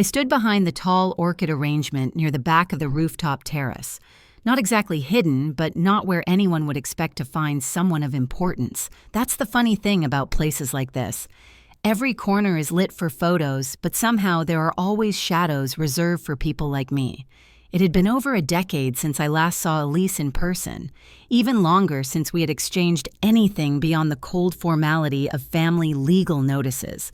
I stood behind the tall orchid arrangement near the back of the rooftop terrace. Not exactly hidden, but not where anyone would expect to find someone of importance. That's the funny thing about places like this. Every corner is lit for photos, but somehow there are always shadows reserved for people like me. It had been over a decade since I last saw Elise in person, even longer since we had exchanged anything beyond the cold formality of family legal notices.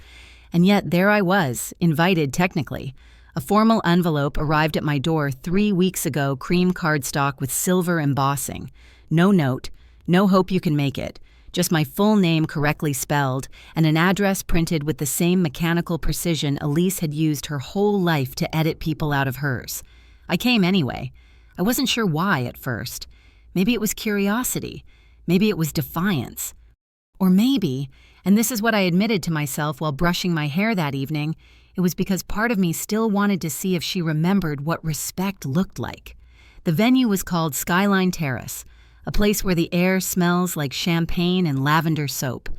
And yet there I was, invited technically. A formal envelope arrived at my door 3 weeks ago, cream cardstock with silver embossing. No note, no hope you can make it. Just my full name correctly spelled, and an address printed with the same mechanical precision Elise had used her whole life to edit people out of hers. I came anyway. I wasn't sure why at first. Maybe it was curiosity. Maybe it was defiance. Or maybe, and this is what I admitted to myself while brushing my hair that evening, it was because part of me still wanted to see if she remembered what respect looked like. The venue was called Skyline Terrace, a place where the air smells like champagne and lavender soap,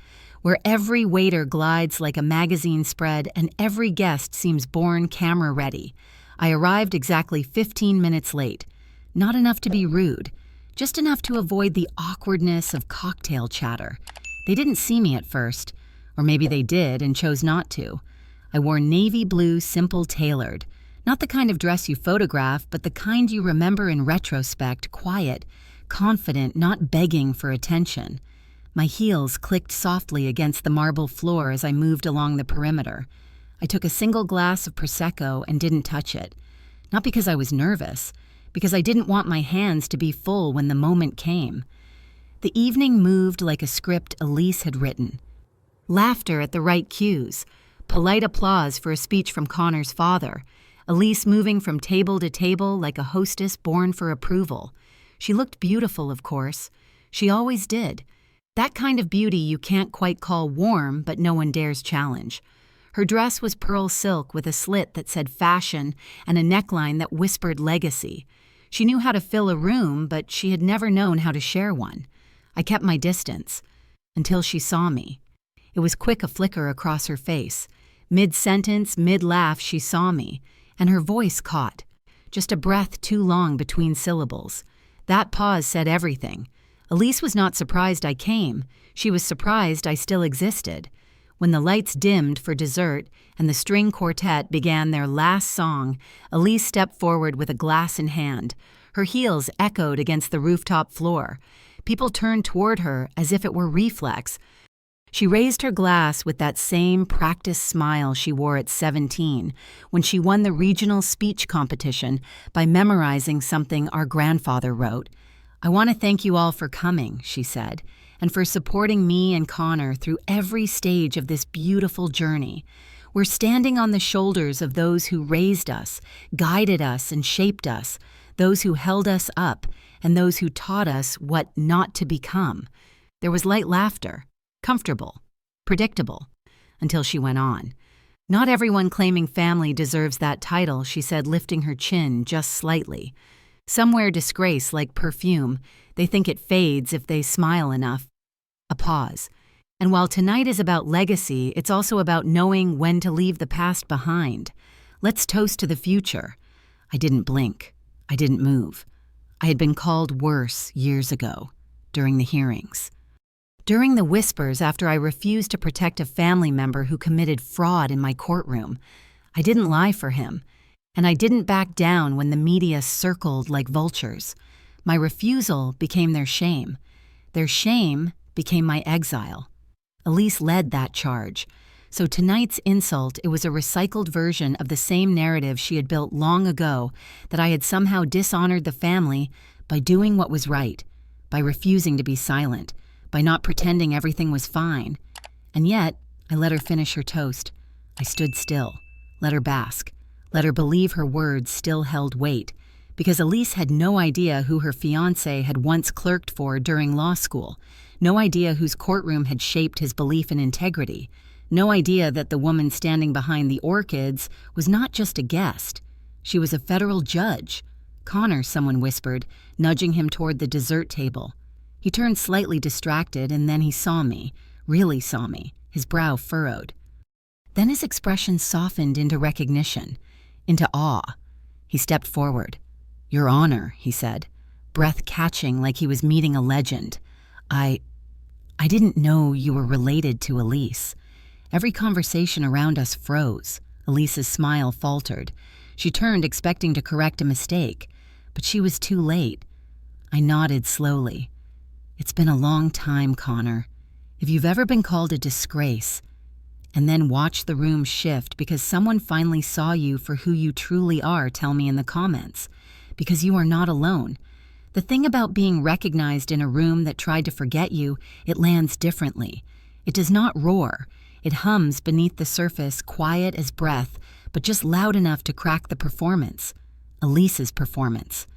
where every waiter glides like a magazine spread and every guest seems born camera-ready. I arrived exactly 15 minutes late. Not enough to be rude, just enough to avoid the awkwardness of cocktail chatter. They didn't see me at first, or maybe they did and chose not to. I wore navy blue, simple tailored. Not the kind of dress you photograph, but the kind you remember in retrospect, quiet, confident, not begging for attention. My heels clicked softly against the marble floor as I moved along the perimeter. I took a single glass of Prosecco and didn't touch it. Not because I was nervous, because I didn't want my hands to be full when the moment came. The evening moved like a script Elise had written. Laughter at the right cues, polite applause for a speech from Connor's father, Elise moving from table to table like a hostess born for approval. She looked beautiful, of course. She always did. That kind of beauty you can't quite call warm, but no one dares challenge. Her dress was pearl silk with a slit that said fashion and a neckline that whispered legacy. She knew how to fill a room, but she had never known how to share one. I kept my distance, until she saw me. It was quick a flicker across her face. Mid-sentence, mid-laugh, she saw me, and her voice caught. Just a breath too long between syllables. That pause said everything. Elise was not surprised I came. She was surprised I still existed. When the lights dimmed for dessert and the string quartet began their last song, Elise stepped forward with a glass in hand. Her heels echoed against the rooftop floor. People turned toward her as if it were reflex. She raised her glass with that same practiced smile she wore at 17 when she won the regional speech competition by memorizing something our grandfather wrote. "I want to thank you all for coming," she said, "and for supporting me and Connor through every stage of this beautiful journey. We're standing on the shoulders of those who raised us, guided us, and shaped us, those who held us up, and those who taught us what not to become." There was light laughter. Comfortable, predictable, until she went on. "Not everyone claiming family deserves that title," she said, lifting her chin just slightly. "Some wear disgrace like perfume. They think it fades if they smile enough." A pause. "And while tonight is about legacy, it's also about knowing when to leave the past behind. Let's toast to the future." I didn't blink. I didn't move. I had been called worse years ago, during the hearings. During the whispers after I refused to protect a family member who committed fraud in my courtroom. I didn't lie for him, and I didn't back down when the media circled like vultures. My refusal became their shame. Their shame became my exile. Elise led that charge. So tonight's insult, it was a recycled version of the same narrative she had built long ago, that I had somehow dishonored the family by doing what was right, by refusing to be silent, by not pretending everything was fine. And yet, I let her finish her toast. I stood still, let her bask, let her believe her words still held weight, because Elise had no idea who her fiancé had once clerked for during law school, no idea whose courtroom had shaped his belief in integrity, no idea that the woman standing behind the orchids was not just a guest. She was a federal judge. "Connor," someone whispered, nudging him toward the dessert table. He turned slightly distracted, and then he saw me, really saw me, his brow furrowed. Then his expression softened into recognition. into awe. He stepped forward. "Your Honor," he said, breath catching like he was meeting a legend. I didn't know you were related to Elise." Every conversation around us froze. Elise's smile faltered. She turned, expecting to correct a mistake, but she was too late. I nodded slowly. "It's been a long time, Connor. If you've ever been called a disgrace, and then watched the room shift because someone finally saw you for who you truly are, tell me in the comments, because you are not alone. The thing about being recognized in a room that tried to forget you, it lands differently. It does not roar. It hums beneath the surface, quiet as breath, but just loud enough to crack the performance. Elise's performance."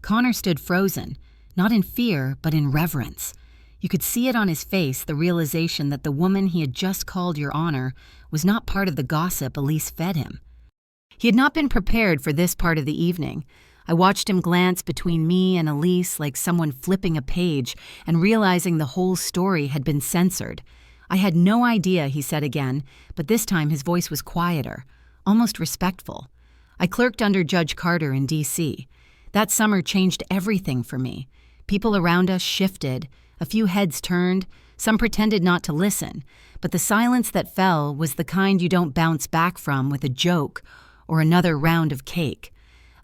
Connor stood frozen, not in fear, but in reverence. You could see it on his face, the realization that the woman he had just called Your Honor was not part of the gossip Elise fed him. He had not been prepared for this part of the evening. I watched him glance between me and Elise like someone flipping a page and realizing the whole story had been censored. "I had no idea," he said again, but this time his voice was quieter, almost respectful. "I clerked under Judge Carter in D.C. That summer changed everything for me. People around us shifted. A few heads turned. Some pretended not to listen. But the silence that fell was the kind you don't bounce back from with a joke or another round of cake."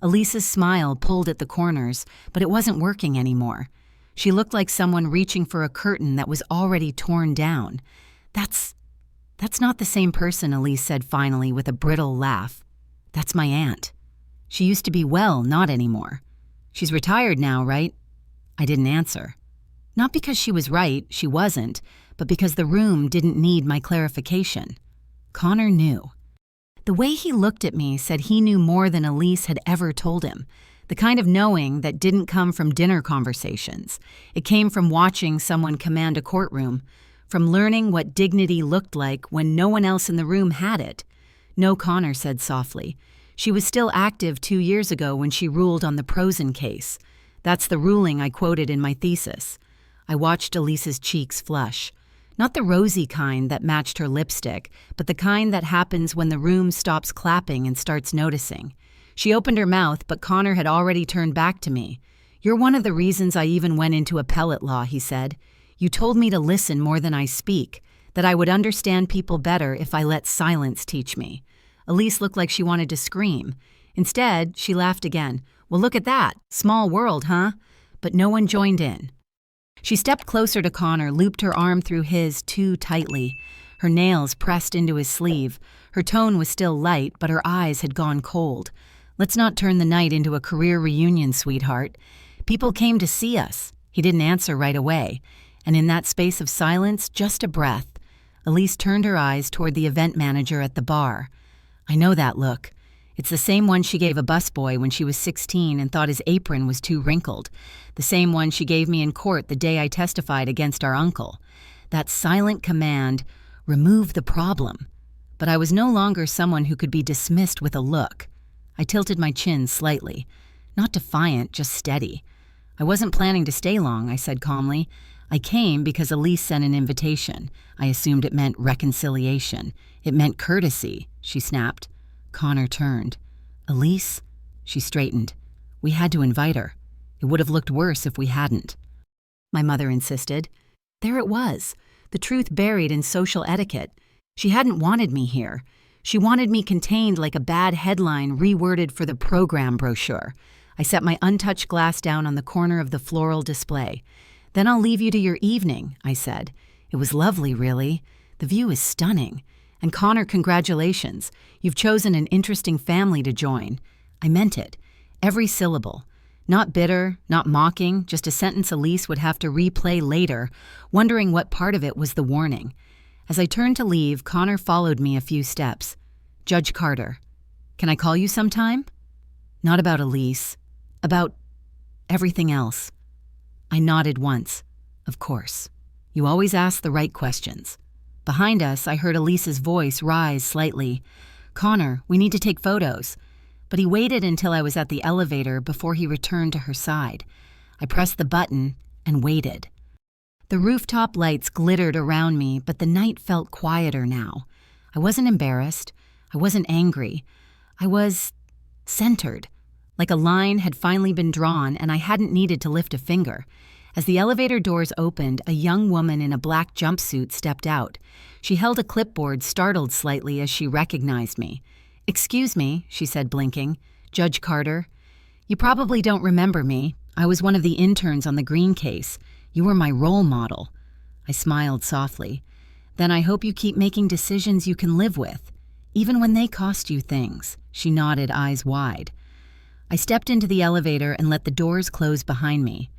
Elise's smile pulled at the corners, but it wasn't working anymore. She looked like someone reaching for a curtain that was already torn down. That's not the same person," Elise said finally with a brittle laugh. "That's my aunt. She used to be well, not anymore. She's retired now, right?" I didn't answer. Not because she was right, she wasn't, but because the room didn't need my clarification. Connor knew. The way he looked at me said he knew more than Elise had ever told him. The kind of knowing that didn't come from dinner conversations. It came from watching someone command a courtroom, from learning what dignity looked like when no one else in the room had it. "No," Connor said softly. "She was still active 2 years ago when she ruled on the Prosen case. That's the ruling I quoted in my thesis." I watched Elise's cheeks flush. Not the rosy kind that matched her lipstick, but the kind that happens when the room stops clapping and starts noticing. She opened her mouth, but Connor had already turned back to me. "You're one of the reasons I even went into appellate law," he said. "You told me to listen more than I speak, that I would understand people better if I let silence teach me." Elise looked like she wanted to scream. Instead, she laughed again. "Well, look at that. Small world, huh?" But no one joined in. She stepped closer to Connor, looped her arm through his too tightly. Her nails pressed into his sleeve. Her tone was still light, but her eyes had gone cold. "Let's not turn the night into a career reunion, sweetheart. People came to see us." He didn't answer right away. And in that space of silence, just a breath, Elise turned her eyes toward the event manager at the bar. "I know that look. It's the same one she gave a busboy when she was 16 and thought his apron was too wrinkled. The same one she gave me in court the day I testified against our uncle. That silent command, 'Remove the problem.' But I was no longer someone who could be dismissed with a look. I tilted my chin slightly. Not defiant, just steady. "I wasn't planning to stay long," I said calmly. "I came because Elise sent an invitation. I assumed it meant reconciliation. It meant courtesy," she snapped. Connor turned. "Elise?" She straightened. "We had to invite her. It would have looked worse if we hadn't." My mother insisted. There it was, the truth buried in social etiquette. She hadn't wanted me here. She wanted me contained like a bad headline reworded for the program brochure. I set my untouched glass down on the corner of the floral display. "Then I'll leave you to your evening," I said. "It was lovely, really. The view is stunning. And Connor, congratulations. You've chosen an interesting family to join." I meant it. Every syllable. Not bitter, not mocking, just a sentence Elise would have to replay later, wondering what part of it was the warning. As I turned to leave, Connor followed me a few steps. "Judge Carter, can I call you sometime?" "Not about Elise. About everything else." I nodded once. "Of course. You always ask the right questions." Behind us, I heard Elise's voice rise slightly. "Connor, we need to take photos." But he waited until I was at the elevator before he returned to her side. I pressed the button and waited. The rooftop lights glittered around me, but the night felt quieter now. I wasn't embarrassed. I wasn't angry. I was centered, like a line had finally been drawn and I hadn't needed to lift a finger. As the elevator doors opened, a young woman in a black jumpsuit stepped out. She held a clipboard, startled slightly as she recognized me. "Excuse me," she said, blinking. "Judge Carter. You probably don't remember me. I was one of the interns on the Green case. You were my role model." I smiled softly. "Then I hope you keep making decisions you can live with, even when they cost you things." She nodded, eyes wide. I stepped into the elevator and let the doors close behind me.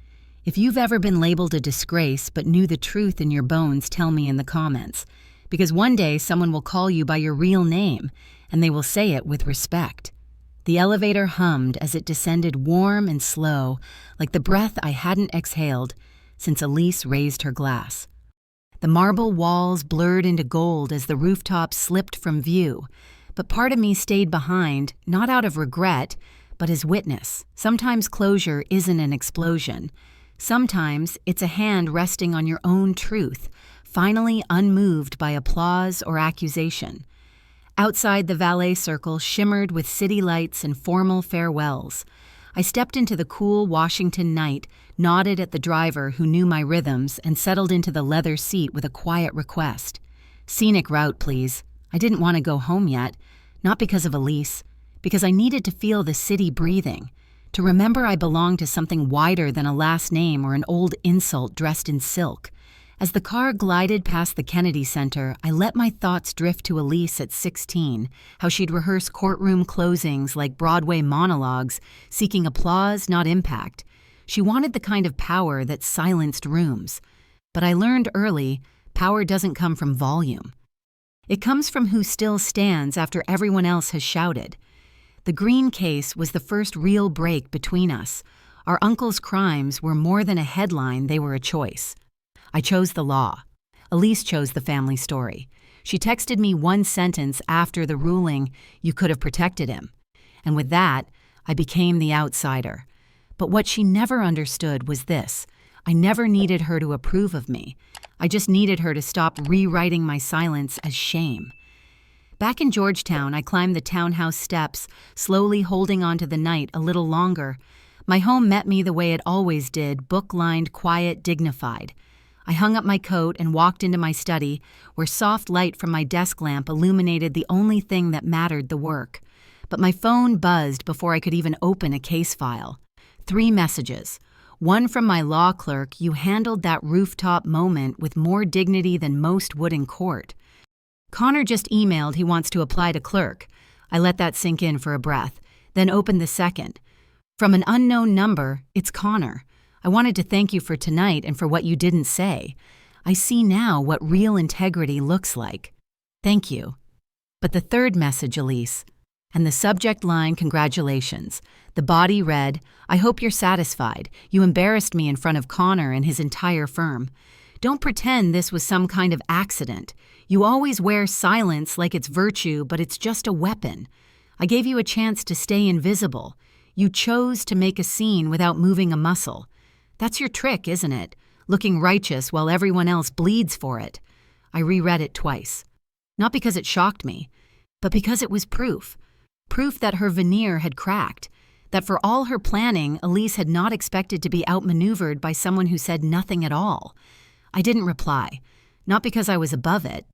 If you've ever been labeled a disgrace but knew the truth in your bones, tell me in the comments. Because one day someone will call you by your real name, and they will say it with respect. The elevator hummed as it descended, warm and slow, like the breath I hadn't exhaled since Elise raised her glass. The marble walls blurred into gold as the rooftop slipped from view, but part of me stayed behind, not out of regret, but as witness. Sometimes closure isn't an explosion. Sometimes it's a hand resting on your own truth, finally unmoved by applause or accusation. Outside, the valet circle shimmered with city lights and formal farewells. I stepped into the cool Washington night, nodded at the driver who knew my rhythms, and settled into the leather seat with a quiet request. "Scenic route, please." I didn't want to go home yet, not because of Elise, because I needed to feel the city breathing, to remember I belonged to something wider than a last name or an old insult dressed in silk. As the car glided past the Kennedy Center, I let my thoughts drift to Elise at 16, how she'd rehearse courtroom closings like Broadway monologues, seeking applause, not impact. She wanted the kind of power that silenced rooms. But I learned early, power doesn't come from volume. It comes from who still stands after everyone else has shouted. The Green case was the first real break between us. Our uncle's crimes were more than a headline, they were a choice. I chose the law. Elise chose the family story. She texted me one sentence after the ruling, "You could have protected him." And with that, I became the outsider. But what she never understood was this. I never needed her to approve of me. I just needed her to stop rewriting my silence as shame. Back in Georgetown, I climbed the townhouse steps, slowly holding on to the night a little longer. My home met me the way it always did, book-lined, quiet, dignified. I hung up my coat and walked into my study, where soft light from my desk lamp illuminated the only thing that mattered, the work. But my phone buzzed before I could even open a case file. 3 messages. One from my law clerk: "You handled that rooftop moment with more dignity than most would in court." Connor just emailed he wants to apply to clerk. I let that sink in for a breath, then opened the second. From an unknown number, "It's Connor. I wanted to thank you for tonight and for what you didn't say. I see now what real integrity looks like. Thank you." But the third message, Elise, and the subject line, "Congratulations." The body read, "I hope you're satisfied. You embarrassed me in front of Connor and his entire firm. Don't pretend this was some kind of accident. You always wear silence like it's virtue, but it's just a weapon. I gave you a chance to stay invisible. You chose to make a scene without moving a muscle. That's your trick, isn't it? Looking righteous while everyone else bleeds for it." I reread it twice. Not because it shocked me, but because it was proof. Proof that her veneer had cracked. That for all her planning, Elise had not expected to be outmaneuvered by someone who said nothing at all. I didn't reply, not because I was above it,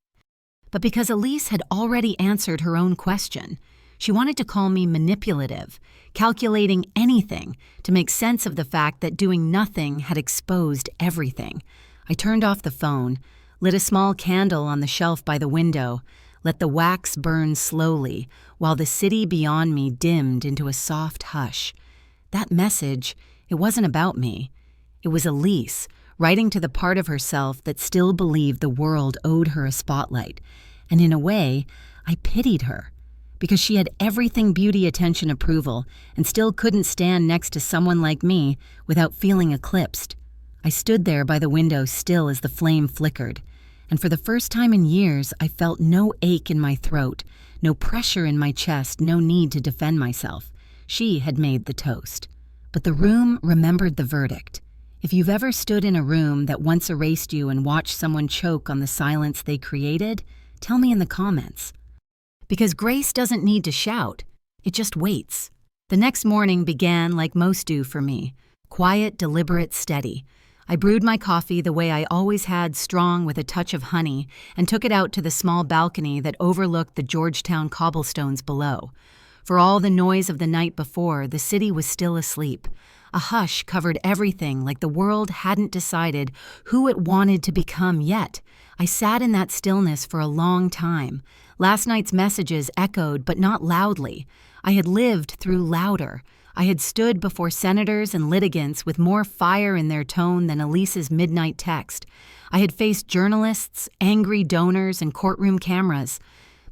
but because Elise had already answered her own question. She wanted to call me manipulative, calculating anything to make sense of the fact that doing nothing had exposed everything. I turned off the phone, lit a small candle on the shelf by the window, let the wax burn slowly while the city beyond me dimmed into a soft hush. That message, it wasn't about me. It was Elise, writing to the part of herself that still believed the world owed her a spotlight. And in a way, I pitied her, because she had everything beauty, attention, approval, and still couldn't stand next to someone like me without feeling eclipsed. I stood there by the window still as the flame flickered, and for the first time in years, I felt no ache in my throat, no pressure in my chest, no need to defend myself. She had made the toast. But the room remembered the verdict. If you've ever stood in a room that once erased you and watched someone choke on the silence they created, tell me in the comments. Because grace doesn't need to shout, it just waits. The next morning began like most do for me. Quiet, deliberate, steady. I brewed my coffee the way I always had, strong with a touch of honey, and took it out to the small balcony that overlooked the Georgetown cobblestones below. For all the noise of the night before, the city was still asleep. A hush covered everything, like the world hadn't decided who it wanted to become yet. I sat in that stillness for a long time. Last night's messages echoed, but not loudly. I had lived through louder. I had stood before senators and litigants with more fire in their tone than Elise's midnight text. I had faced journalists, angry donors, and courtroom cameras.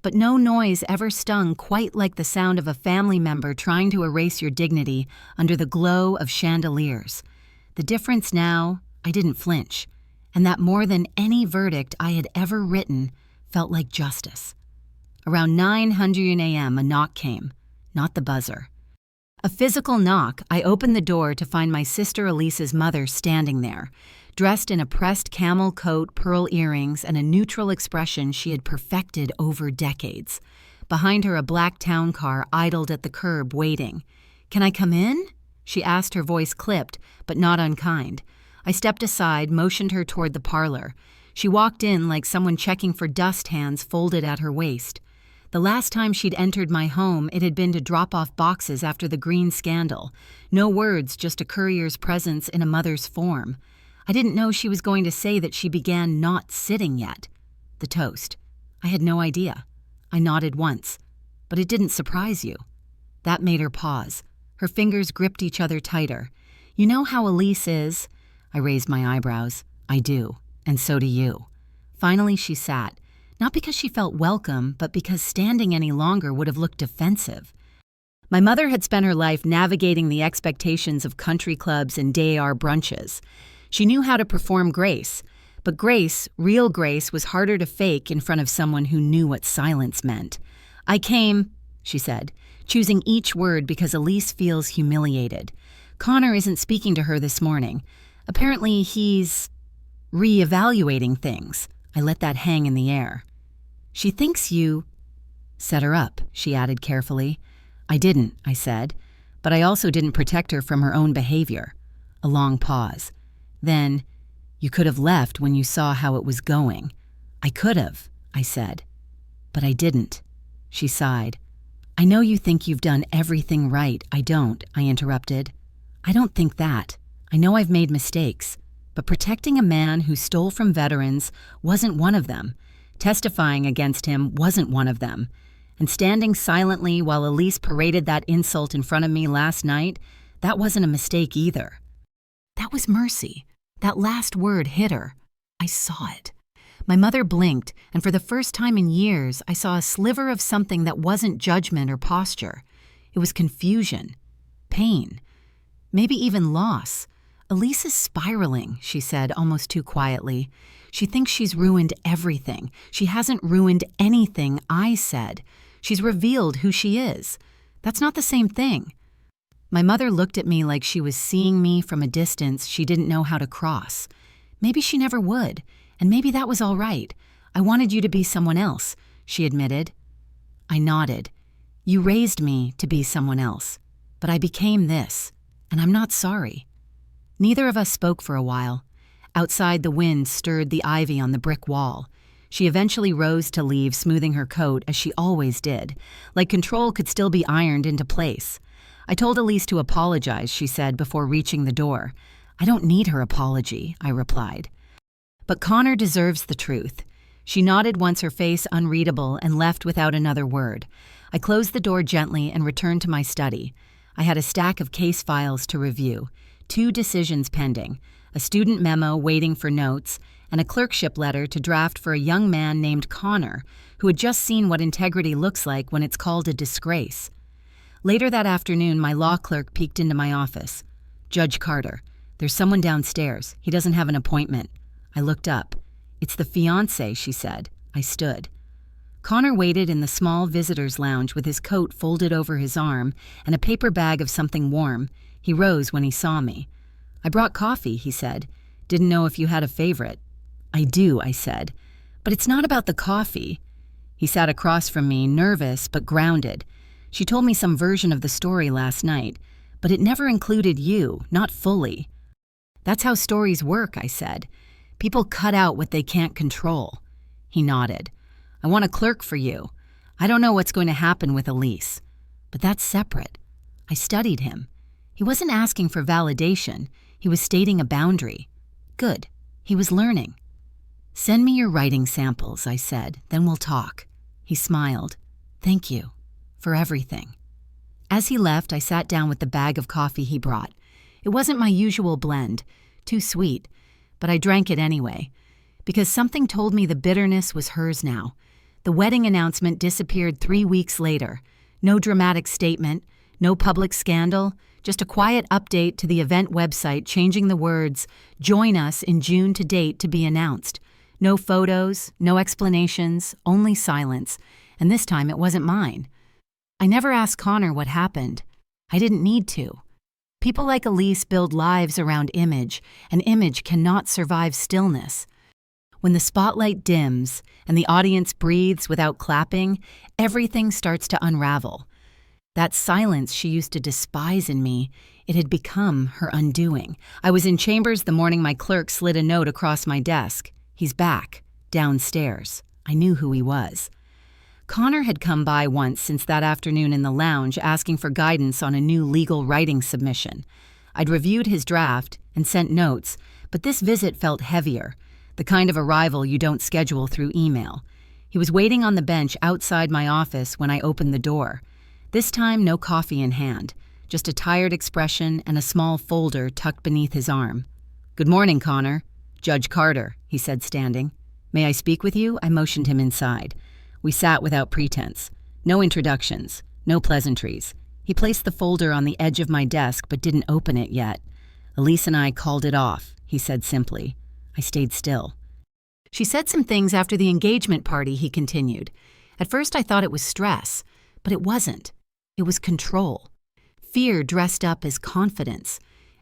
But no noise ever stung quite like the sound of a family member trying to erase your dignity under the glow of chandeliers. The difference now, I didn't flinch, and that more than any verdict I had ever written felt like justice. Around 9:00 a.m., a knock came, not the buzzer. A physical knock. I opened the door to find my sister Elise's mother standing there, dressed in a pressed camel coat, pearl earrings, and a neutral expression she had perfected over decades. Behind her, a black town car idled at the curb, waiting. "Can I come in?" she asked, her voice clipped, but not unkind. I stepped aside, motioned her toward the parlor. She walked in like someone checking for dust, hands folded at her waist. The last time she'd entered my home, it had been to drop off boxes after the Green scandal. No words, just a courier's presence in a mother's form. I didn't know she was going to say that she began not sitting yet. The toast. I had no idea. I nodded once. But it didn't surprise you. That made her pause. Her fingers gripped each other tighter. "You know how Elise is?" I raised my eyebrows. "I do. And so do you." Finally she sat. Not because she felt welcome, but because standing any longer would have looked defensive. My mother had spent her life navigating the expectations of country clubs and day-hour brunches. She knew how to perform grace, but grace, real grace, was harder to fake in front of someone who knew what silence meant. "I came," she said, choosing each word because Elise feels humiliated. "Connor isn't speaking to her this morning. Apparently he's re-evaluating things." I let that hang in the air. "She thinks you set her up," she added carefully. "I didn't," I said, "but I also didn't protect her from her own behavior." A long pause. Then, "You could have left when you saw how it was going." "I could have," I said, "but I didn't." She sighed. "I know you think you've done everything right. I don't," I interrupted. "I don't think that. I know I've made mistakes. But protecting a man who stole from veterans wasn't one of them. Testifying against him wasn't one of them. And standing silently while Elise paraded that insult in front of me last night, that wasn't a mistake either." That was mercy. That last word hit her. I saw it. My mother blinked, and for the first time in years, I saw a sliver of something that wasn't judgment or posture. It was confusion, pain, maybe even loss. "Elise is spiraling," she said almost too quietly. "She thinks she's ruined everything. She hasn't ruined anything I said. She's revealed who she is. That's not the same thing." My mother looked at me like she was seeing me from a distance she didn't know how to cross. Maybe she never would, and maybe that was all right. "I wanted you to be someone else," she admitted. I nodded. "You raised me to be someone else, but I became this, and I'm not sorry." Neither of us spoke for a while. Outside, the wind stirred the ivy on the brick wall. She eventually rose to leave, smoothing her coat, as she always did, like control could still be ironed into place. "I told Elise to apologize," she said before reaching the door. "I don't need her apology," I replied. "But Connor deserves the truth." She nodded once, her face unreadable, and left without another word. I closed the door gently and returned to my study. I had a stack of case files to review. 2 decisions pending, a student memo waiting for notes, and a clerkship letter to draft for a young man named Connor, who had just seen what integrity looks like when it's called a disgrace. Later that afternoon, my law clerk peeked into my office. "Judge Carter, there's someone downstairs. He doesn't have an appointment." I looked up. "It's the fiancé," she said. I stood. Connor waited in the small visitor's lounge with his coat folded over his arm and a paper bag of something warm. He rose when he saw me. "I brought coffee," he said. "Didn't know if you had a favorite." "I do," I said. "But it's not about the coffee." He sat across from me, nervous but grounded. She told me some version of the story last night, but it never included you, not fully. That's how stories work, I said. People cut out what they can't control. He nodded. I want a clerk for you. I don't know what's going to happen with Elise. But that's separate. I studied him. He wasn't asking for validation. He was stating a boundary. Good. He was learning. Send me your writing samples, I said, then we'll talk. He smiled. Thank you. For everything. As he left, I sat down with the bag of coffee he brought. It wasn't my usual blend, too sweet, but I drank it anyway, because something told me the bitterness was hers now. The wedding announcement disappeared 3 weeks later. No dramatic statement, no public scandal, just a quiet update to the event website changing the words, "Join us in June to date" to be announced. No photos, no explanations, only silence, and this time it wasn't mine. I never asked Connor what happened. I didn't need to. People like Elise build lives around image, and image cannot survive stillness. When the spotlight dims and the audience breathes without clapping, everything starts to unravel. That silence she used to despise in me, it had become her undoing. I was in chambers the morning my clerk slid a note across my desk. He's back, downstairs. I knew who he was. Connor had come by once since that afternoon in the lounge asking for guidance on a new legal writing submission. I'd reviewed his draft and sent notes, but this visit felt heavier, the kind of arrival you don't schedule through email. He was waiting on the bench outside my office when I opened the door. This time, no coffee in hand, just a tired expression and a small folder tucked beneath his arm. "Good morning, Connor." "Judge Carter," he said, standing. "May I speak with you?" I motioned him inside. We sat without pretense. No introductions, no pleasantries. He placed the folder on the edge of my desk but didn't open it yet. "Elise and I called it off," he said simply. I stayed still. "She said some things after the engagement party," he continued. "At first I thought it was stress, but it wasn't. It was control. Fear dressed up as confidence.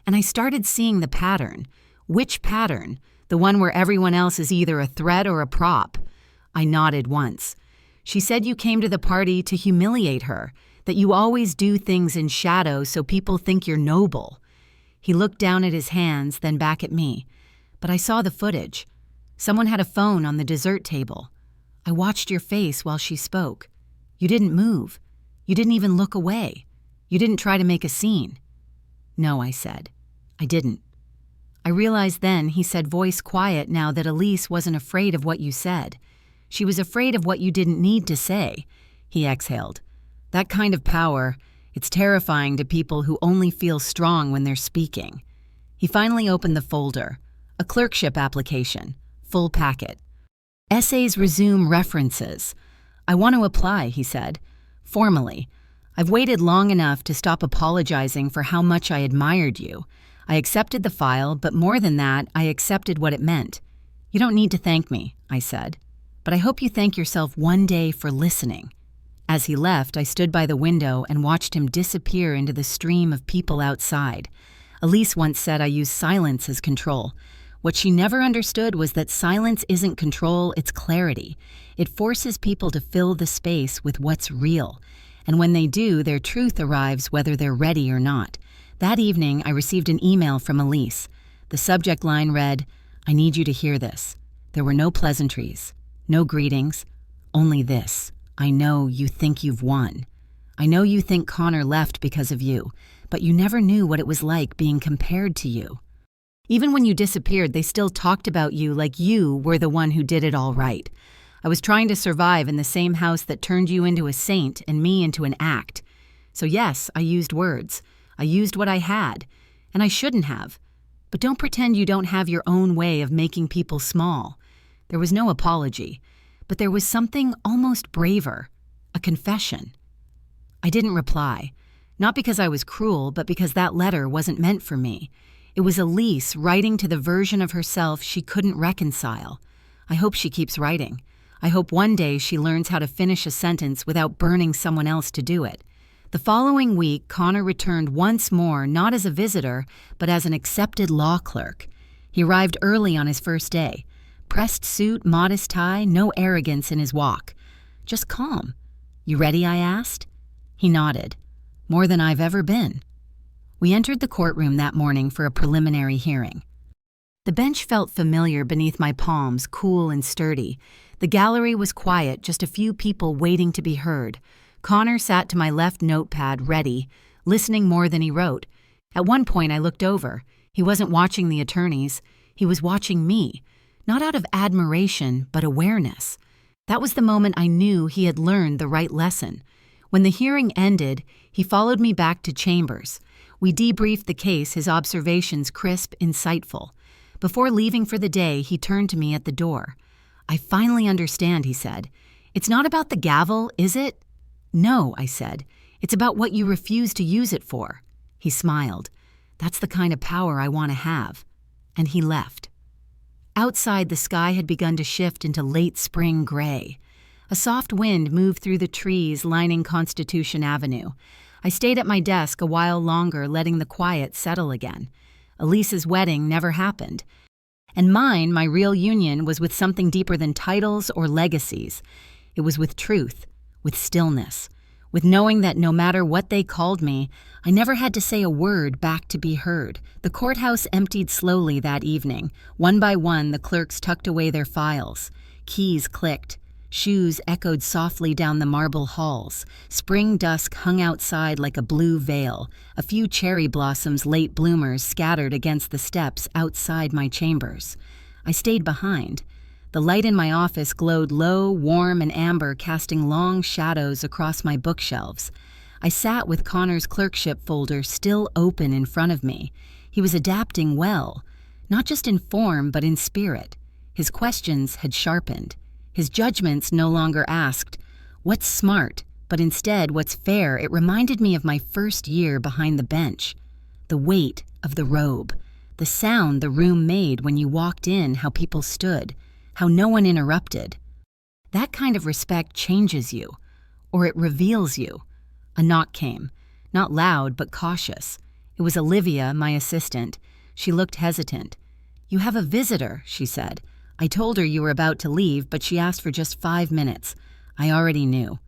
And I started seeing the pattern. Which pattern? The one where everyone else is either a threat or a prop." I nodded once. "She said you came to the party to humiliate her, that you always do things in shadow so people think you're noble." He looked down at his hands, then back at me. "But I saw the footage. Someone had a phone on the dessert table. I watched your face while she spoke. You didn't move. You didn't even look away. You didn't try to make a scene." "No," I said. "I didn't." I realized then, he said, voice quiet now, that Elise wasn't afraid of what you said. She was afraid of what you didn't need to say. He exhaled. "That kind of power, it's terrifying to people who only feel strong when they're speaking." He finally opened the folder. A clerkship application. Full packet. "Essays resume references. I want to apply," he said. "Formally. I've waited long enough to stop apologizing for how much I admired you. I accepted the file, but more than that, I accepted what it meant. You don't need to thank me," I said. "But I hope you thank yourself one day for listening." As he left, I stood by the window and watched him disappear into the stream of people outside. Elise once said I use silence as control. What she never understood was that silence isn't control, it's clarity. It forces people to fill the space with what's real. And when they do, their truth arrives whether they're ready or not. That evening, I received an email from Elise. The subject line read, "I need you to hear this." There were no pleasantries. No greetings, only this. "I know you think you've won. I know you think Connor left because of you, but you never knew what it was like being compared to you. Even when you disappeared, they still talked about you like you were the one who did it all right. I was trying to survive in the same house that turned you into a saint and me into an act. So yes, I used words. I used what I had, and I shouldn't have. But don't pretend you don't have your own way of making people small." There was no apology, but there was something almost braver, a confession. I didn't reply, not because I was cruel, but because that letter wasn't meant for me. It was Elise writing to the version of herself she couldn't reconcile. I hope she keeps writing. I hope one day she learns how to finish a sentence without burning someone else to do it. The following week, Connor returned once more, not as a visitor, but as an accepted law clerk. He arrived early on his first day. Pressed suit, modest tie, no arrogance in his walk. Just calm. "You ready?" I asked. He nodded. More than I've ever been. We entered the courtroom that morning for a preliminary hearing. The bench felt familiar beneath my palms, cool and sturdy. The gallery was quiet, just a few people waiting to be heard. Connor sat to my left notepad, ready, listening more than he wrote. At one point I looked over. He wasn't watching the attorneys. He was watching me, not out of admiration, but awareness. That was the moment I knew he had learned the right lesson. When the hearing ended, he followed me back to chambers. We debriefed the case, his observations crisp, insightful. Before leaving for the day, he turned to me at the door. "I finally understand," he said. "It's not about the gavel, is it?" "No," I said. "It's about what you refuse to use it for." He smiled. "That's the kind of power I want to have." And he left. Outside, the sky had begun to shift into late spring gray. A soft wind moved through the trees lining Constitution Avenue. I stayed at my desk a while longer, letting the quiet settle again. Elise's wedding never happened. And mine, my real union, was with something deeper than titles or legacies. It was with truth, with stillness, with knowing that no matter what they called me, I never had to say a word back to be heard. The courthouse emptied slowly that evening. One by one, the clerks tucked away their files. Keys clicked. Shoes echoed softly down the marble halls. Spring dusk hung outside like a blue veil. A few cherry blossoms, late bloomers, scattered against the steps outside my chambers. I stayed behind. The light in my office glowed low, warm, and amber, casting long shadows across my bookshelves. I sat with Connor's clerkship folder still open in front of me. He was adapting well, not just in form, but in spirit. His questions had sharpened. His judgments no longer asked, "What's smart?" but instead, "What's fair?" It reminded me of my first year behind the bench. The weight of the robe, the sound the room made when you walked in, how people stood, how no one interrupted. That kind of respect changes you, or it reveals you. A knock came, not loud but cautious. It was Olivia, my assistant. She looked hesitant. "You have a visitor," she said. "I told her you were about to leave, but she asked for just 5 minutes. I already knew."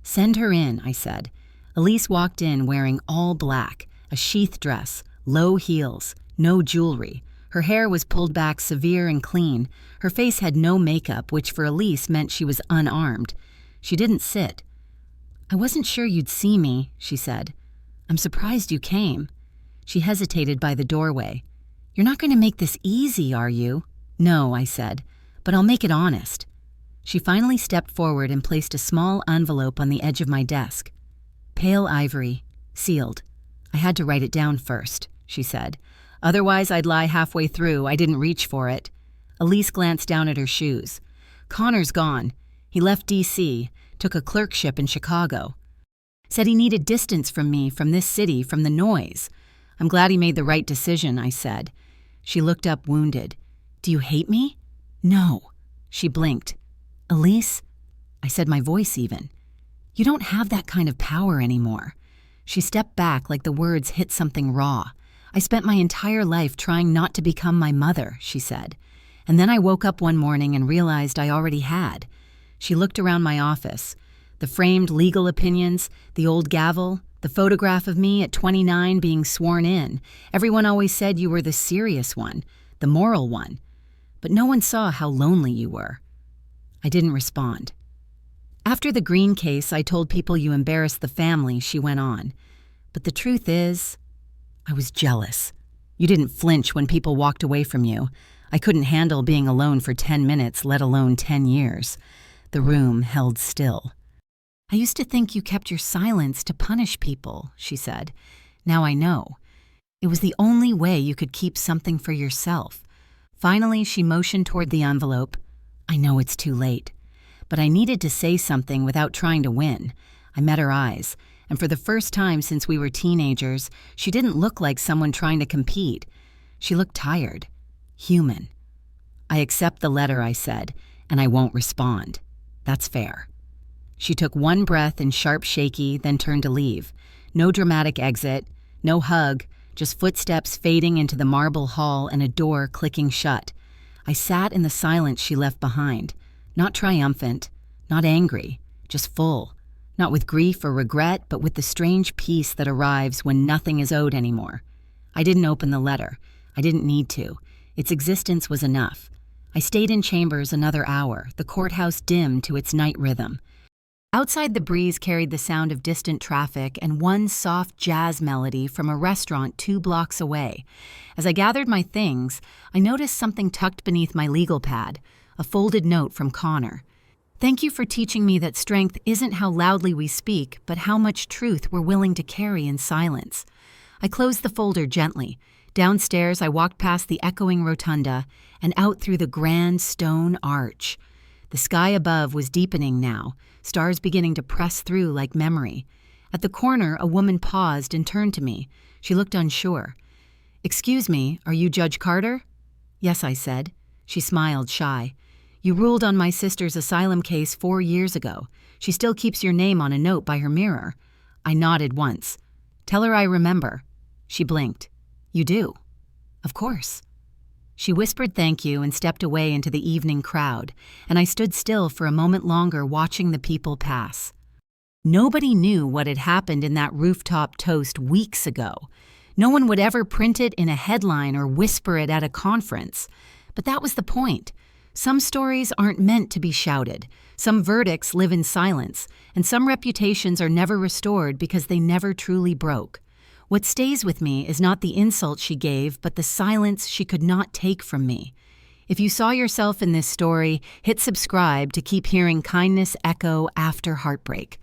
"Send her in," I said. Elise walked in wearing all black, a sheath dress, low heels, no jewelry. Her hair was pulled back severe and clean. Her face had no makeup, which for Elise meant she was unarmed. She didn't sit. "I wasn't sure you'd see me," she said. "I'm surprised you came." She hesitated by the doorway. "You're not going to make this easy, are you?" "No," I said, "but I'll make it honest." She finally stepped forward and placed a small envelope on the edge of my desk. "Pale ivory, sealed. I had to write it down first," she said. "Otherwise I'd lie halfway through. I didn't reach for it." Elise glanced down at her shoes. "Connor's gone. He left D.C., took a clerkship in Chicago. Said he needed distance from me, from this city, from the noise. I'm glad he made the right decision," I said. She looked up, wounded. "Do you hate me?" "No." She blinked. "Elise?" I said, my voice even. "You don't have that kind of power anymore." She stepped back like the words hit something raw. "I spent my entire life trying not to become my mother," she said. "And then I woke up one morning and realized I already had." She looked around my office. The framed legal opinions, the old gavel, the photograph of me at 29 being sworn in. Everyone always said you were the serious one, the moral one. But no one saw how lonely you were. I didn't respond. "After the Green case, I told people you embarrassed the family," she went on. "But the truth is, I was jealous. You didn't flinch when people walked away from you. I couldn't handle being alone for 10 minutes, let alone 10 years. The room held still. "I used to think you kept your silence to punish people," she said. "Now I know. It was the only way you could keep something for yourself." Finally, she motioned toward the envelope. "I know it's too late, but I needed to say something without trying to win." I met her eyes, and for the first time since we were teenagers, she didn't look like someone trying to compete. She looked tired, human. "I accept the letter," I said, "and I won't respond. That's fair." She took one breath and sharp shaky, then turned to leave. No dramatic exit, no hug, just footsteps fading into the marble hall and a door clicking shut. I sat in the silence she left behind, not triumphant, not angry, just full. Not with grief or regret, but with the strange peace that arrives when nothing is owed anymore. I didn't open the letter. I didn't need to. Its existence was enough. I stayed in chambers another hour, the courthouse dimmed to its night rhythm. Outside, the breeze carried the sound of distant traffic and one soft jazz melody from a restaurant 2 blocks away. As I gathered my things, I noticed something tucked beneath my legal pad, a folded note from Connor. "Thank you for teaching me that strength isn't how loudly we speak, but how much truth we're willing to carry in silence." I closed the folder gently. Downstairs, I walked past the echoing rotunda and out through the grand stone arch. The sky above was deepening now, stars beginning to press through like memory. At the corner, a woman paused and turned to me. She looked unsure. "Excuse me, are you Judge Carter?" "Yes," I said. She smiled, shy. "You ruled on my sister's asylum case 4 years ago. She still keeps your name on a note by her mirror." I nodded once. "Tell her I remember." She blinked. "You do?" "Of course." She whispered thank you and stepped away into the evening crowd, and I stood still for a moment longer watching the people pass. Nobody knew what had happened in that rooftop toast weeks ago. No one would ever print it in a headline or whisper it at a conference. But that was the point. Some stories aren't meant to be shouted. Some verdicts live in silence, and some reputations are never restored because they never truly broke. What stays with me is not the insult she gave, but the silence she could not take from me. If you saw yourself in this story, hit subscribe to keep hearing kindness echo after heartbreak.